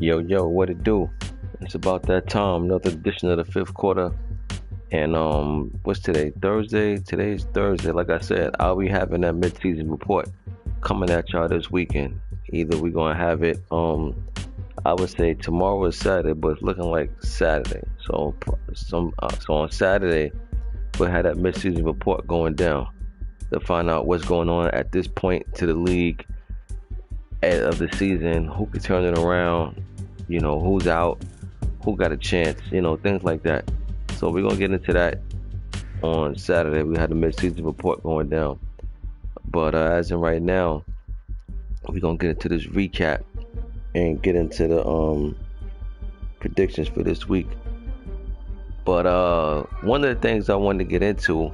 Yo, what it do? It's about that time. Another edition of the fifth quarter. And what's today? Thursday. Today's Thursday. Like I said, I'll be having that mid-season report coming at y'all this weekend. Either we're gonna have it. I would say tomorrow is Saturday, but it's looking like Saturday. So on Saturday we'll have that mid-season report going down to find out what's going on at this point to the league of the season, who can turn it around, who's out, who got a chance, things like that. So we're gonna get into that on Saturday. We had the mid-season report going down, but as in right now, we're gonna get into this recap and get into the predictions for this week. But one of the things I wanted to get into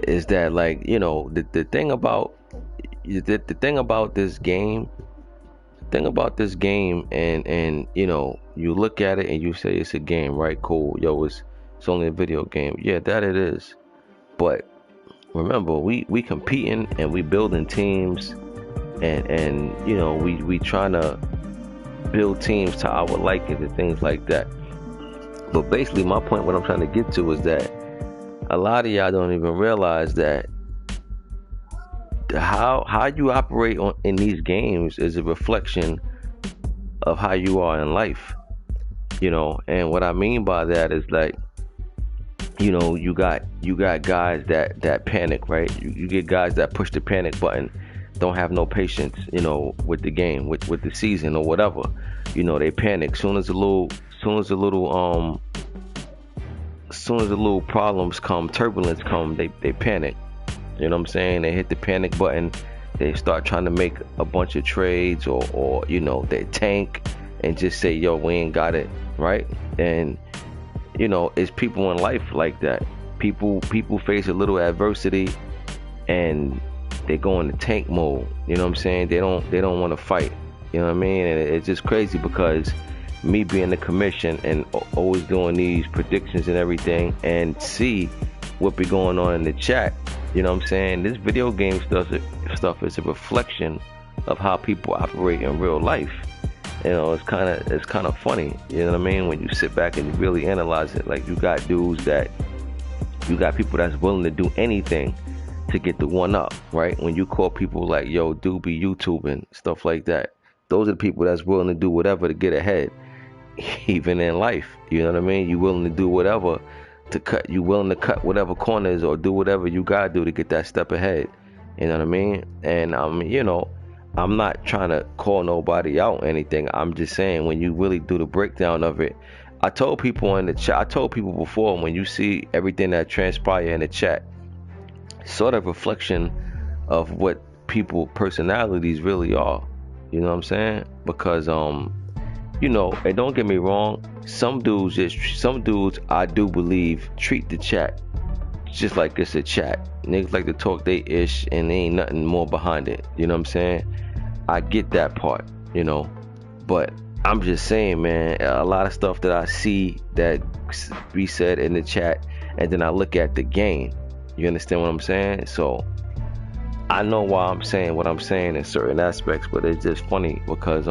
is that, like, the thing about this game, and you look at it and you say it's a game, right? Cool, it's only a video game. Yeah, that it is. But remember, we competing and we building teams, and we trying to build teams to our liking and things like that. But basically, my point, what I'm trying to get to, is that a lot of y'all don't even realize that how you operate in these games is a reflection of how you are in life. And what I mean by that is, like, you got guys that panic, right? You get guys that push the panic button, don't have no patience, with the game, with the season or whatever. They panic soon as the little problems come, turbulence come, they panic. You know what I'm saying? They hit the panic button. They start trying to make a bunch of trades, or they tank and just say, yo, we ain't got it, right? And it's people in life like that. People face a little adversity and they go into tank mode. You know what I'm saying? They don't want to fight. You know what I mean? And it's just crazy because me being the commission and always doing these predictions and everything, and see what be going on in the chat. You know what I'm saying? This video game stuff is a reflection of how people operate in real life. It's kind of funny. You know what I mean? When you sit back and you really analyze it, like, you got people that's willing to do anything to get the one up, right? When you call people like, yo, dude be YouTubing, stuff like that, those are the people that's willing to do whatever to get ahead, even in life. You know what I mean? You willing to do whatever you willing to cut whatever corners or do whatever you gotta do to get that step ahead. You know what I mean? And I'm not trying to call nobody out or anything. I'm just saying, when you really do the breakdown of it, I told people in the chat, I told people before, when you see everything that transpire in the chat, sort of reflection of what people personalities really are. You know what I'm saying? Because and don't get me wrong, some dudes I do believe treat the chat just like it's a chat. Niggas like to talk they ish and there ain't nothing more behind it. You know what I'm saying? I get that part, but I'm just saying, man, a lot of stuff that I see that be said in the chat, and then I look at the game. You understand what I'm saying? So I know why I'm saying what I'm saying in certain aspects, but it's just funny because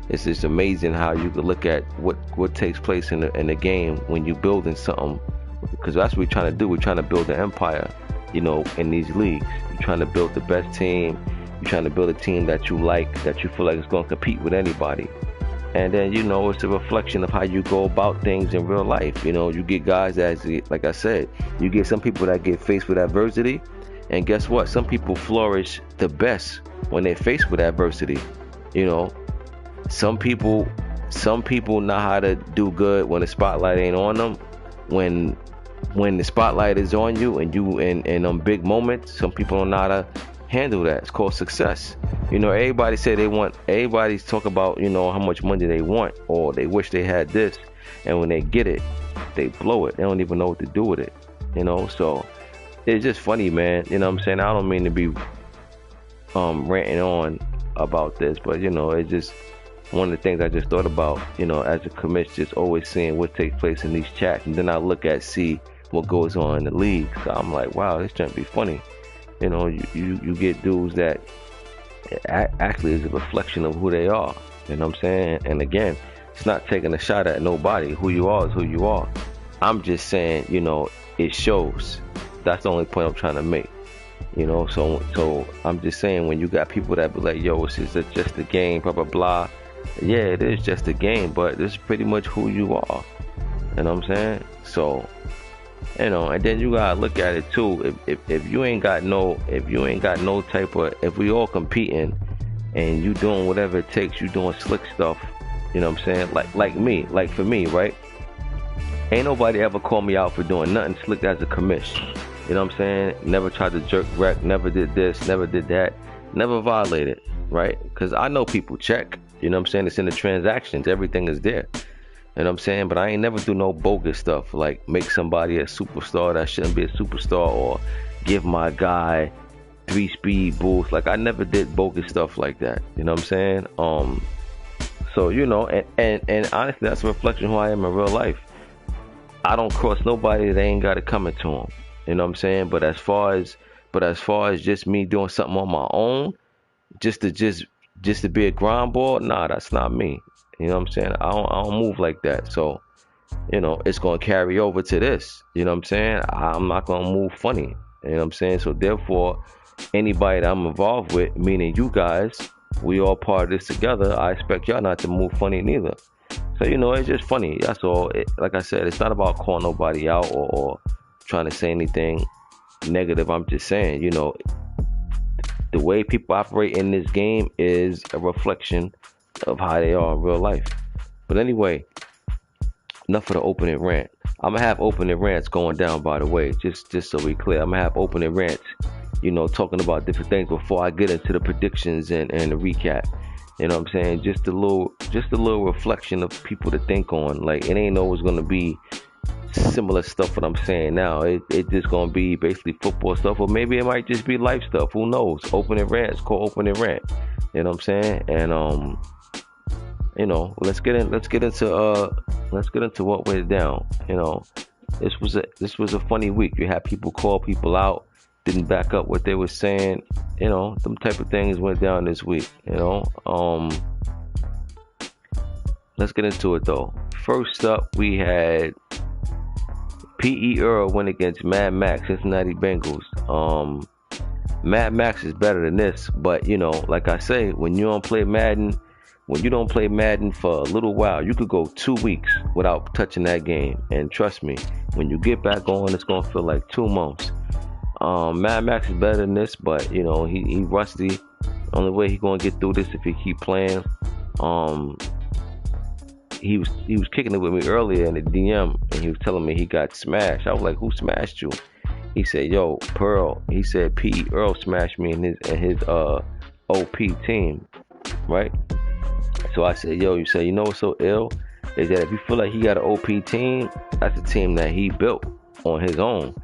it's just amazing how you can look at what takes place in the game when you building something, because that's what we're trying to do. We're trying to build an empire, in these leagues. You're trying to build the best team. You're trying to build a team that you like, that you feel like is going to compete with anybody. And then, it's a reflection of how you go about things in real life. You get guys that, like I said, you get some people that get faced with adversity, and guess what? Some people flourish the best when they're faced with adversity. Some people know how to do good when the spotlight ain't on them. When the spotlight is on you and you in big moments, some people don't know how to handle that. It's called success. Everybody talk about, how much money they want, or they wish they had this, and when they get it, they blow it. They don't even know what to do with it. So it's just funny, man. You know what I'm saying? I don't mean to be ranting on about this, but it's just one of the things I just thought about, as a commish, just always seeing what takes place in these chats, and then I look at see what goes on in the league. So I'm like, wow, this can't be funny. You get dudes that actually is a reflection of who they are. You know what I'm saying? And again, it's not taking a shot at nobody. Who you are is who you are. I'm just saying, it shows. That's the only point I'm trying to make. So I'm just saying, when you got people that be like, yo, this is just a game, blah, blah, blah. Yeah, it is just a game, but this is pretty much who you are. You know what I'm saying? So, and then you gotta look at it too. If you ain't got no type of, if we all competing and you doing whatever it takes, you doing slick stuff, you know what I'm saying? Like for me, right? Ain't nobody ever called me out for doing nothing slick as a commish. You know what I'm saying? Never tried to jerk wreck, never did this, never did that, never violated, right? Because I know people check, you know what I'm saying? It's in the transactions, everything is there. You know what I'm saying? But I ain't never do no bogus stuff, like make somebody a superstar that shouldn't be a superstar, or give my guy 3-speed boost. Like, I never did bogus stuff like that. You know what I'm saying? So, and honestly, that's a reflection of who I am in real life. I don't cross nobody that ain't got it coming to them. You know what I'm saying? But as far as just me doing something on my own, just to be a grind ball, nah, that's not me. You know what I'm saying? I don't move like that. So, it's gonna carry over to this. You know what I'm saying? I'm not gonna move funny. You know what I'm saying? So therefore, anybody that I'm involved with, meaning you guys, we all part of this together. I expect y'all not to move funny neither. So it's just funny. That's all. Like I said, it's not about calling nobody out or trying to say anything negative. I'm just saying, the way people operate in this game is a reflection of how they are in real life. But anyway, enough of the opening rant. I'm gonna have opening rants going down, by the way, just so we clear. I'm gonna have opening rants, talking about different things before I get into the predictions and the recap. You know what I'm saying? Just a little reflection of people to think on. Like, it ain't always gonna be similar stuff what I'm saying now. It just gonna be basically football stuff, or maybe it might just be life stuff. Who knows? Opening rants, call opening rant. You know what I'm saying? And let's get into what went down. This was a funny week. You had people call people out, didn't back up what they were saying. Them type of things went down this week. Let's get into it though. First up, we had P.E. Earl went against Mad Max, Cincinnati Bengals. Mad Max is better than this, but like I say, when you don't play Madden for a little while, you could go 2 weeks without touching that game. And trust me, when you get back on, it's gonna feel like 2 months. Mad Max is better than this, but he rusty. Only way he gonna get through this if he keep playing. He was kicking it with me earlier in the DM, and he was telling me he got smashed. I was like, who smashed you? He said, yo, Pearl. He said P.E. Earl smashed me in his OP team, right? So I said, yo, you know what's so ill? Is that if you feel like he got an OP team, that's a team that he built on his own.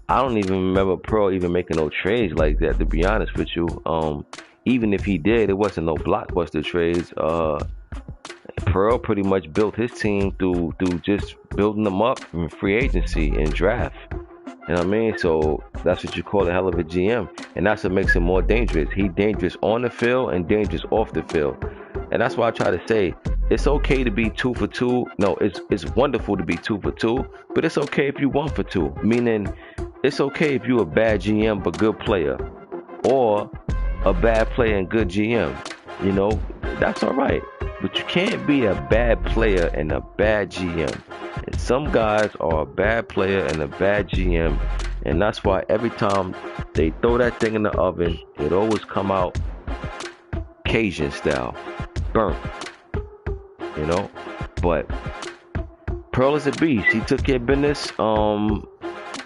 I don't even remember Pearl even making no trades like that, to be honest with you. Even if he did, it wasn't no blockbuster trades. Pearl pretty much built his team through just building them up in free agency and draft. You know what I mean? So that's what you call a hell of a GM. And that's what makes him more dangerous. He's dangerous on the field and dangerous off the field. And that's why I try to say, it's okay to be 2 for 2. No, it's wonderful to be 2 for 2, but it's okay if you 1 for 2. Meaning, it's okay if you a bad GM but good player, or a bad player and good GM. That's all right. But you can't be a bad player and a bad GM. And some guys are a bad player and a bad GM. And that's why every time they throw that thing in the oven, it always come out Cajun style. Burnt. But Pearl is a beast. He took care of business.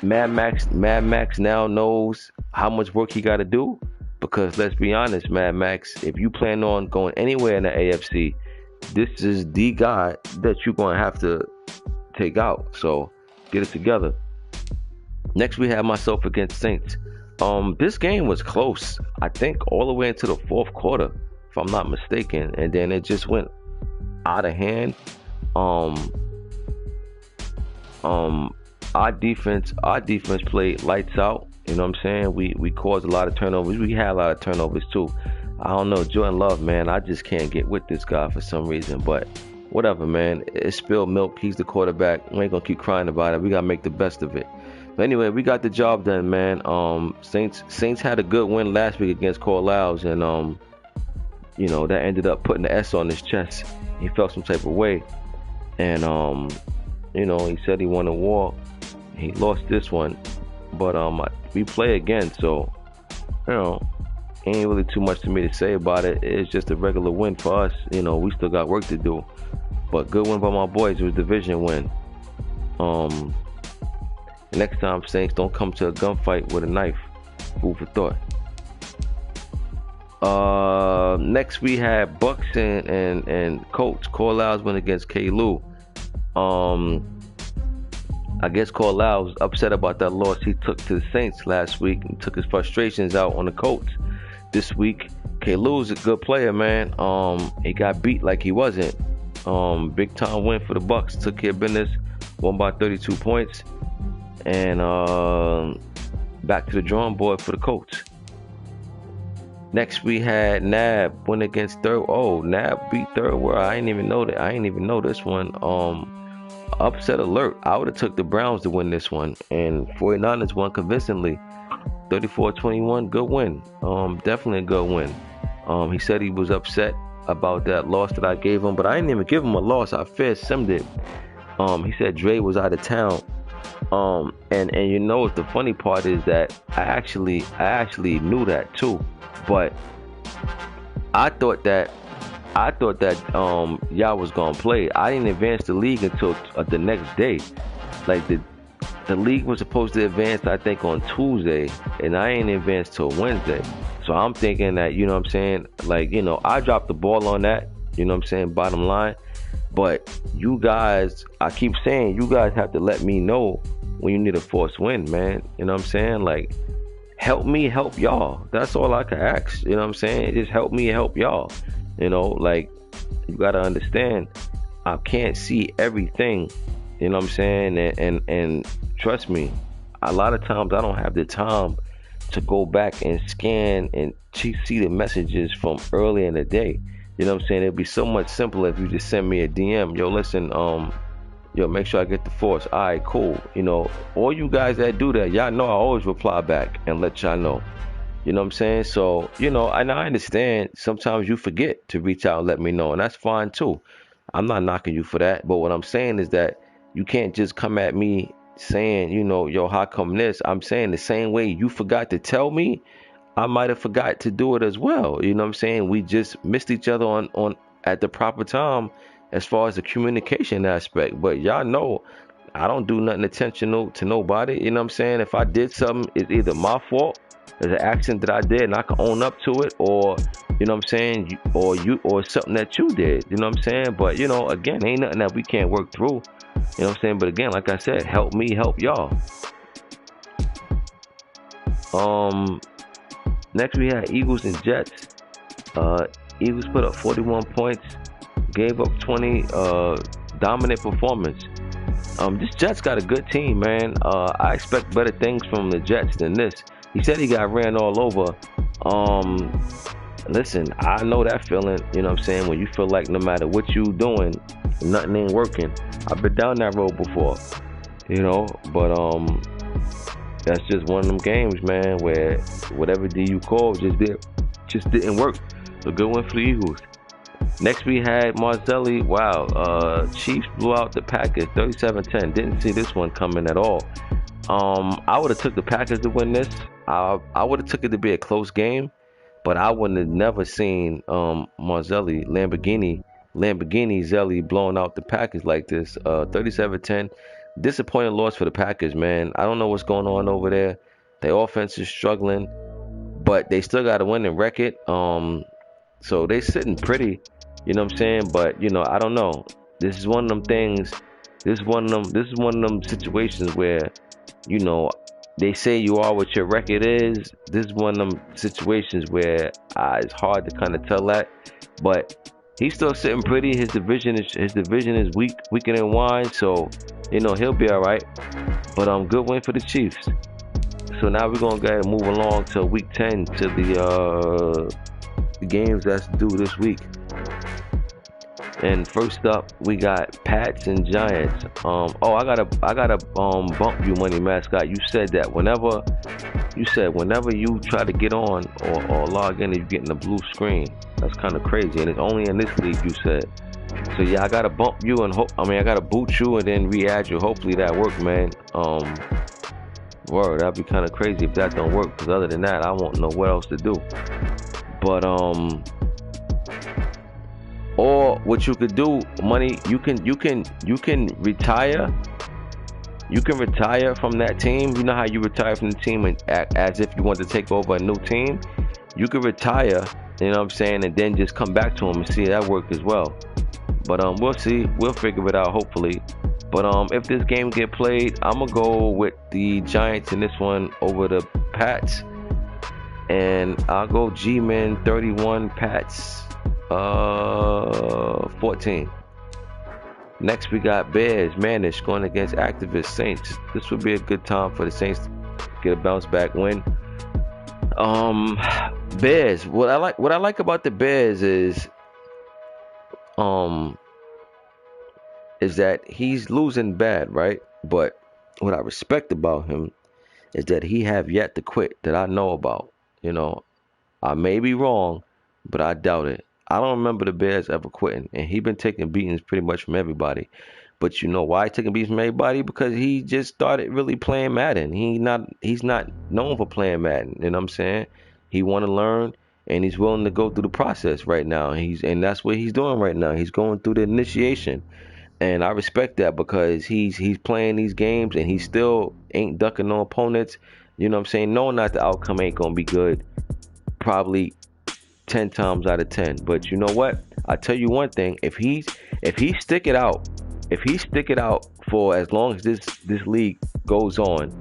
Mad Max now knows how much work he got to do. Because let's be honest, Mad Max, if you plan on going anywhere in the AFC, this is the guy that you're going to have to take out. So Get it together. Next, we have myself against Saints. This game was close. I think all the way into the fourth quarter, if I'm not mistaken, and then it just went out of hand. Um, our defense played lights out. You know what I'm saying? We caused a lot of turnovers. We had a lot of turnovers too. I don't know, Jordan Love, man. I just can't get with this guy for some reason. But whatever, man. It's spilled milk. He's the quarterback. We ain't gonna keep crying about it. We gotta make the best of it. But anyway, we got the job done, man. Saints had a good win last week against Corvallis, and that ended up putting the S on his chest. He felt some type of way, and he said he won a war. He lost this one, but we play again, so ain't really too much to me to say about it. It's just a regular win for us. We still got work to do, but good win by my boys. It was a division win. Next time, Saints, don't come to a gunfight with a knife. Food for thought. Next we had Bucks and Colts. Corvallis went against K-Lou. I guess Corvallis was upset about that loss he took to the Saints last week and took his frustrations out on the Colts this week. K-Lou's a good player, man. He got beat like he wasn't. Big time win for the Bucks. Took care of business. Won by 32 points. And back to the drawing board for the Colts. Next we had Nab win against Third. Oh, Nab beat Third World. I ain't even know that. I ain't even know this one. Upset alert. I would have took the Browns to win this one, and 49ers won convincingly, 34-21. Good win. Definitely a good win. He said he was upset about that loss that I gave him, but I didn't even give him a loss. I fair simmed it. He said Dre was out of town. And the funny part is that I actually knew that too, but I thought that y'all was gonna play. I didn't advance the league until the next day. Like the league was supposed to advance, I think, on Tuesday, and I ain't advanced till Wednesday. So I'm thinking that, I dropped the ball on that. Bottom line. But you guys, I keep saying, you guys have to let me know when you need a forced win, man. Like, help me help y'all. That's all I can ask. Just help me help y'all. Like, you gotta understand, I can't see everything. And trust me, a lot of times I don't have the time to go back and scan and see the messages from early in the day. It'd be so much simpler if you just send me a DM. Yo, listen, make sure I get the force. All right, cool. All you guys that do that, y'all know I always reply back and let y'all know. So, and I understand sometimes you forget to reach out and let me know, and that's fine too. I'm not knocking you for that. But what I'm saying is that you can't just come at me saying, yo, how come this? I'm saying the same way you forgot to tell me, I might have forgot to do it as well. We just missed each other on at the proper time as far as the communication aspect. But y'all know I don't do nothing intentional to nobody. If I did something, it's either my fault, there's an action that I did and I can own up to it, or or something that you did. But again, ain't nothing that we can't work through. But again, like I said, help me help y'all. Next we had Eagles and Jets. Eagles put up 41 points, gave up 20. Dominant performance. This Jets got a good team, man. I expect better things from the Jets than this. He said he got ran all over. Listen, I know that feeling, when you feel like no matter what you doing, nothing ain't working. I've been down that road before, but that's just one of them games, man, where whatever D you called just didn't work. A good one for the Eagles. Next we had Marzelli. Wow, Chiefs blew out the Packers 37-10. Didn't see this one coming at all. I would have took the Packers to win this. I would have took it to be a close game, but I wouldn't have never seen Marzelli, Lamborghini Zelli blowing out the Packers like this. 37-10. Disappointing loss for the Packers, man. I don't know what's going on over there. Their offense is struggling, but they still got a winning record. So they sitting pretty, But, I don't know. This is one of them things This is one of them. This is one of them situations where, you know, they say you are what your record is. This is one of them situations where it's hard to kind of tell that, but he's still sitting pretty. His division is weaker than wine, so you know he'll be all right. But good win for the Chiefs. So now we're gonna go ahead and move along to Week 10 to the games that's due this week. And first up, we got Pats and Giants. I gotta bump you, Money Mascot. You said that whenever you try to get on or log in, you're getting a blue screen. That's kind of crazy, and it's only in this league. You said. So yeah, I gotta bump you and I gotta boot you and then re-add you. Hopefully that worked, man. Word, that'd be kind of crazy if that don't work. Because other than that, I won't know what else to do. But or what you could do, Money, you can retire. You can retire from that team. You know how you retire from the team and act as if you want to take over a new team. You could retire, you know what I'm saying, and then just come back to them and see that work as well. But we'll see. We'll figure it out hopefully. But if this game get played, I'm gonna go with the Giants in this one over the Pats, and I'll go G-Men 31, Pats 14. Next we got Bears Manish going against activist Saints. This would be a good time for the Saints to get a bounce back win. Bears. What I like about the Bears is that he's losing bad, right? But what I respect about him is that he have yet to quit that I know about. You know, I may be wrong, but I doubt it. I don't remember the Bears ever quitting, and he been taking beatings pretty much from everybody. But you know why he's taking beatings from everybody? Because he just started really playing Madden. He's not known for playing Madden. You know what I'm saying? He want to learn, and he's willing to go through the process right now. And that's what he's doing right now. He's going through the initiation. And I respect that because he's playing these games and he still ain't ducking no opponents. You know what I'm saying? Knowing that the outcome ain't going to be good probably 10 times out of 10. But you know what? I tell you one thing. If he stick it out for as long as this league goes on,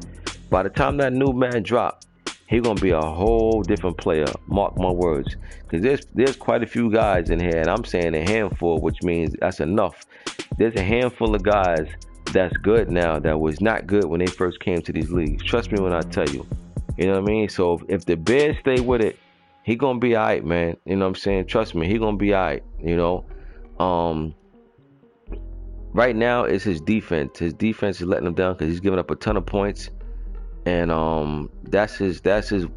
by the time that new man drop, he's going to be a whole different player. Mark my words. Because there's quite a few guys in here, and I'm saying a handful, which means that's enough. There's a handful of guys that's good now that was not good when they first came to these leagues. Trust me when I tell you. You know what I mean? So if the Bears stay with it, he going to be all right, man. You know what I'm saying? Trust me, he going to be all right, you know. Right now, it's his defense. His defense is letting him down because he's giving up a ton of points. And that's his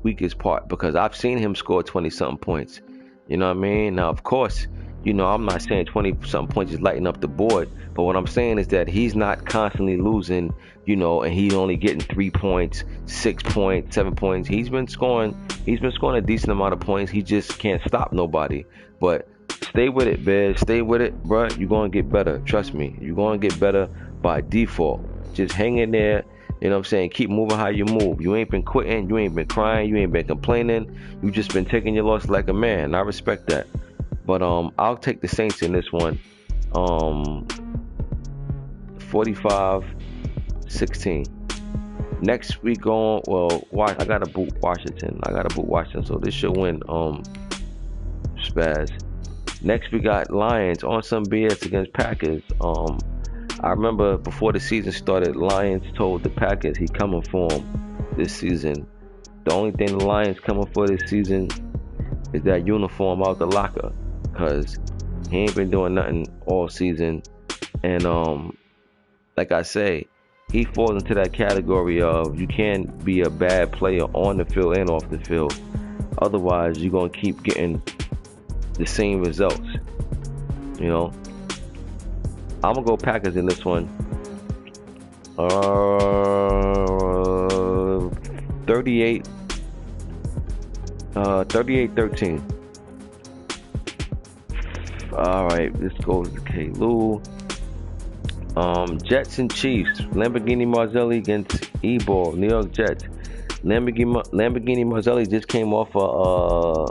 weakest part because I've seen him score 20-something points. You know what I mean? Now, of course, you know, I'm not saying 20-something points is lighting up the board, but what I'm saying is that he's not constantly losing, you know, and he's only getting 3 points, 6 points, 7 points. He's been scoring a decent amount of points. He just can't stop nobody. But stay with it, Bears. Stay with it, bro. You're going to get better. Trust me. You're going to get better by default. Just hang in there. You know what I'm saying? Keep moving how you move. You ain't been quitting. You ain't been crying. You ain't been complaining. You just been taking your loss like a man. I respect that. But I'll take the Saints in this one. 45-16. Next we go. I gotta boot Washington. So this should win. Spaz. Next we got Lions on some BS against Packers. I remember before the season started, Lions told the Packers he coming for them this season. The only thing the Lions coming for this season is that uniform out the locker, because he ain't been doing nothing all season. And like I say, he falls into that category of you can't be a bad player on the field and off the field. Otherwise, you're going to keep getting the same results, you know. I'm going to go Packers in this one. 38-13. Alright, let's go to K-Lou. Jets and Chiefs. Lamborghini Marzelli against E-Ball. New York Jets. Lamborghini Marzelli just came off a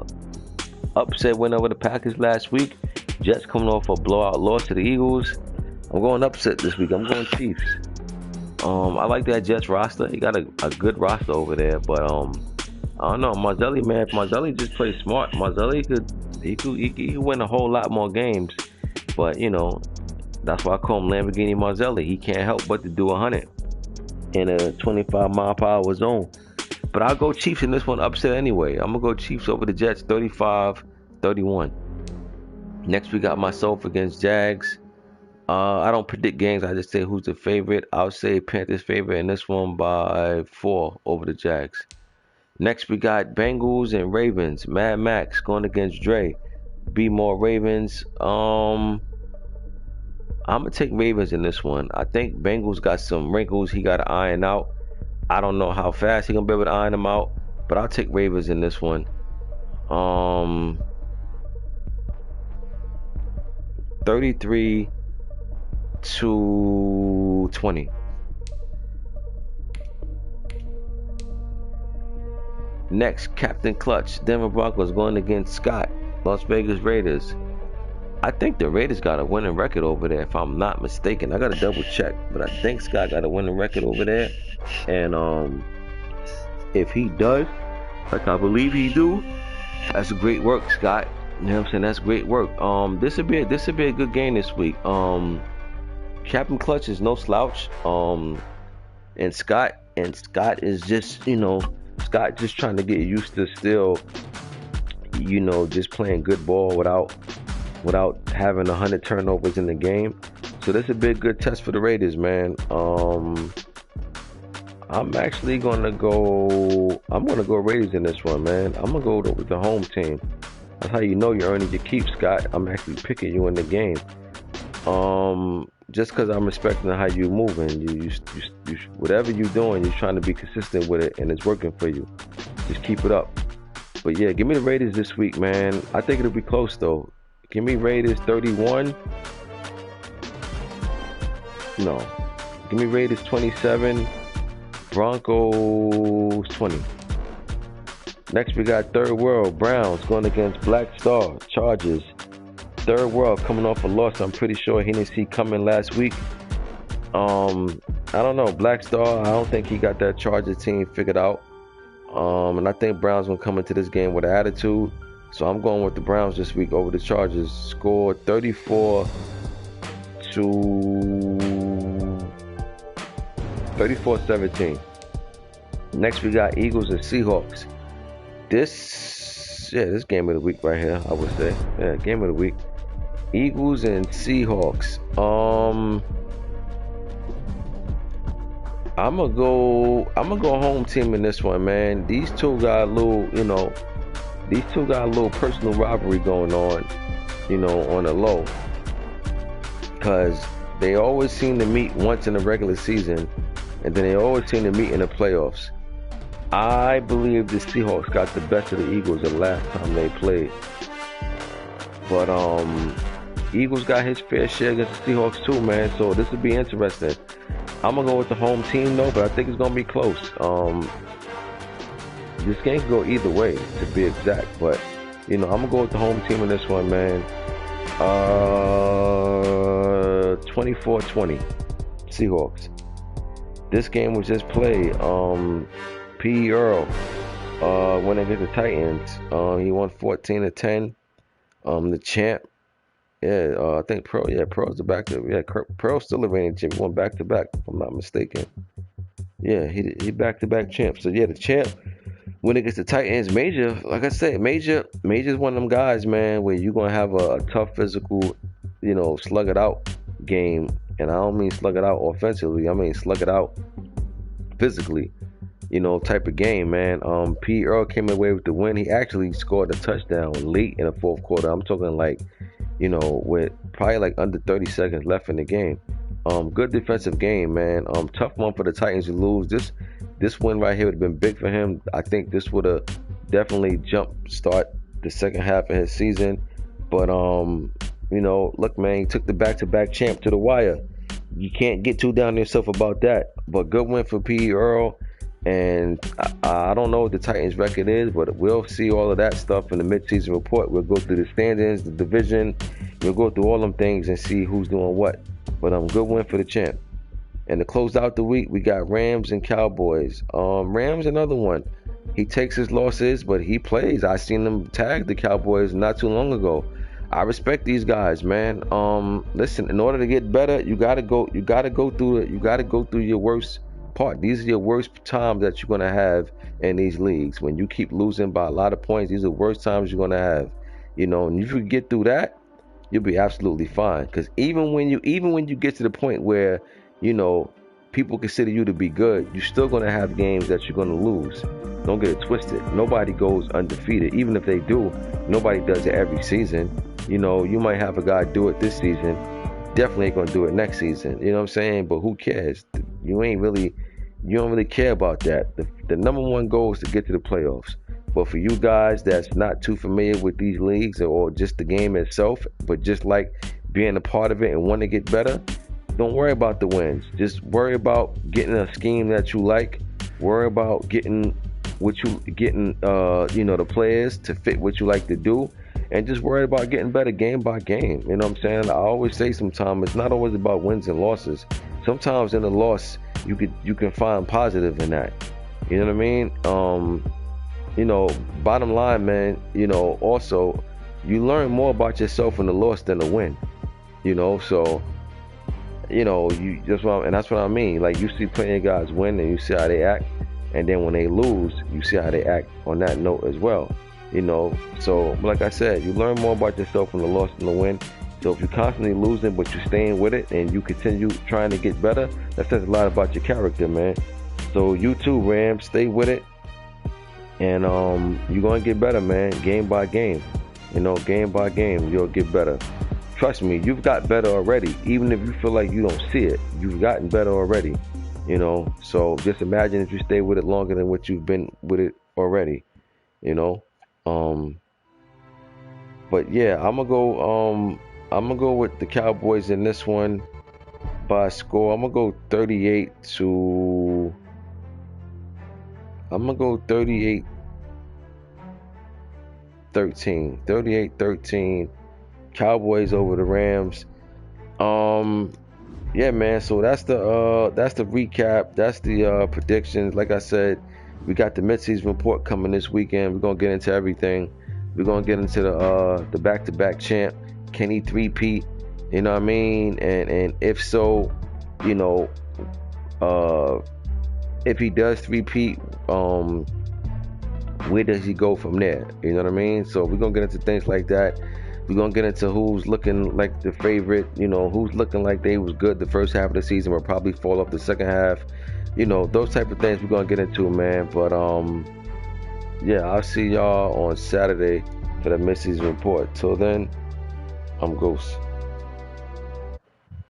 upset win over the Packers last week. Jets coming off a blowout loss to the Eagles. I'm going upset this week. I'm going Chiefs. I like that Jets roster. He got a good roster over there, but I don't know. Marzelli, man, if Marzelli just plays smart, Marzelli he could win a whole lot more games. But that's why I call him Lamborghini Marzelli. He can't help but to do 100 in a 25-mile-per-hour zone. But I'll go Chiefs in this one upset anyway. I'm gonna go Chiefs over the Jets, 35-31. Next we got myself against Jags. I don't predict games. I just say who's the favorite. I'll say Panthers favorite in this one by 4 over the Jags. Next we got Bengals and Ravens. Mad Max going against Dre. Be more Ravens. I'm gonna take Ravens in this one. I think Bengals got some wrinkles he got to iron out. I don't know how fast he gonna be able to iron them out, but I'll take Ravens in this one. 33-20. Next, Captain Clutch, Denver Broncos going against Scott, Las Vegas Raiders. I think the Raiders got a winning record over there, if I'm not mistaken. I got to double check, but I think Scott got a winning record over there. And if he does, like I believe he do, that's great work, Scott. You know what I'm saying? That's great work. This would be a good game this week. Captain Clutch is no slouch. And Scott is just, Scott just trying to get used to still, just playing good ball without having 100 turnovers in the game. So this would be a good test for the Raiders, man. I'm actually gonna go Raiders in this one, man. I'm gonna go with the home team. That's how you know you're earning your keep, Scott. I'm actually picking you in the game. Just because I'm respecting how you moving. You whatever you're doing, you're trying to be consistent with it, and it's working for you. Just keep it up. But yeah, give me the Raiders this week, man. I think it'll be close though. Give me Raiders 31. No. Give me Raiders 27. Broncos 20. Next we got Third World. Browns going against Black Star. Chargers. Third World coming off a loss I'm pretty sure he didn't see coming last week. I don't know. Black Star, I don't think he got that Chargers team figured out. And I think Browns going to come into this game with an attitude. So I'm going with the Browns this week over the Chargers. Score 34-17. Next we got Eagles and Seahawks. This game of the week right here, I would say. Yeah, game of the week. Eagles and Seahawks. I'm gonna go home team in this one, man. These two got a little, personal rivalry going on, on the low. Cause they always seem to meet once in the regular season, and then they always seem to meet in the playoffs. I believe the Seahawks got the best of the Eagles the last time they played. But Eagles got his fair share against the Seahawks too, man. So this would be interesting. I'm gonna go with the home team though, but I think it's gonna be close. This game can go either way, to be exact. But I'm gonna go with the home team in this one, man. 24-20 Seahawks. This game was just played. P. Earl went against the Titans. He won 14-10. The champ. I think Pearl. Yeah, Pearl's the back to. Yeah, Pearl's still a reigning champ. He won back to back, if I'm not mistaken. Yeah, he back to back champ. So yeah, the champ went against the Titans. Major, like I said, Major's one of them guys, man, where you're gonna have a tough physical, slug it out game. And I don't mean slug it out offensively. I mean slug it out physically. Type of game, man. P. Earl came away with the win. He actually scored a touchdown late in the fourth quarter. I'm talking like, with probably like under 30 seconds left in the game. Good defensive game, man. Tough one for the Titans to lose. This win right here would have been big for him. I think this would have definitely jump start the second half of his season. But look, man, he took the back-to-back champ to the wire. You can't get too down on yourself about that. But good win for P. Earl. And I don't know what the Titans record is, but we'll see all of that stuff in the midseason report. We'll go through the standings, the division. We'll go through all them things and see who's doing what. But good win for the champ. And to close out the week, we got Rams and Cowboys. Rams, another one. He takes his losses, but he plays. I seen him tag the Cowboys not too long ago. I respect these guys, man. Listen, in order to get better, you gotta go through your worst part. These are your worst times that you're gonna have in these leagues. When you keep losing by a lot of points, these are the worst times you're gonna have. And if you get through that, you'll be absolutely fine. Because even when you get to the point where you know people consider you to be good, you're still gonna have games that you're gonna lose. Don't get it twisted. Nobody goes undefeated. Even if they do, nobody does it every season. You might have a guy do it this season, definitely ain't gonna do it next season. You know what I'm saying? But who cares? You don't really care about that. The number one goal is to get to the playoffs. But for you guys that's not too familiar with these leagues or just the game itself, but just like being a part of it and want to get better, don't worry about the wins. Just worry about getting a scheme that you like. Worry about getting the players to fit what you like to do, and just worry about getting better game by game. You know what I'm saying? I always say sometimes it's not always about wins and losses. Sometimes in a loss you can find positive in that. You know what I mean? Bottom line, man, also you learn more about yourself in the loss than the win. So that's what I mean. Like, you see plenty of guys win and you see how they act, and then when they lose, you see how they act on that note as well. So like I said, you learn more about yourself in the loss than the win. So if you're constantly losing but you're staying with it and you continue trying to get better, that says a lot about your character, man. So you too, Rams, stay with it, and you're gonna get better, man. Game by game, game by game, you'll get better. Trust me, you've got better already. Even if you feel like you don't see it, you've gotten better already. So just imagine if you stay with it longer than what you've been with it already. But yeah, I'm gonna go with the Cowboys in this one by score. I'm gonna go 38-13. 38-13. Cowboys over the Rams. Yeah, man. So that's the recap. That's the predictions. Like I said, we got the midseason report coming this weekend. We're gonna get into everything. We're gonna get into the back-to-back champ. Can he three-peat? You know what I mean? And if so, if he does three-peat, where does he go from there? You know what I mean? So we're gonna get into things like that. We're going to get into who's looking like the favorite, who's looking like they was good the first half of the season will probably fall off the second half. Those type of things we're going to get into, man. But, yeah, I'll see y'all on Saturday for the midseason report. Till then, I'm Ghost.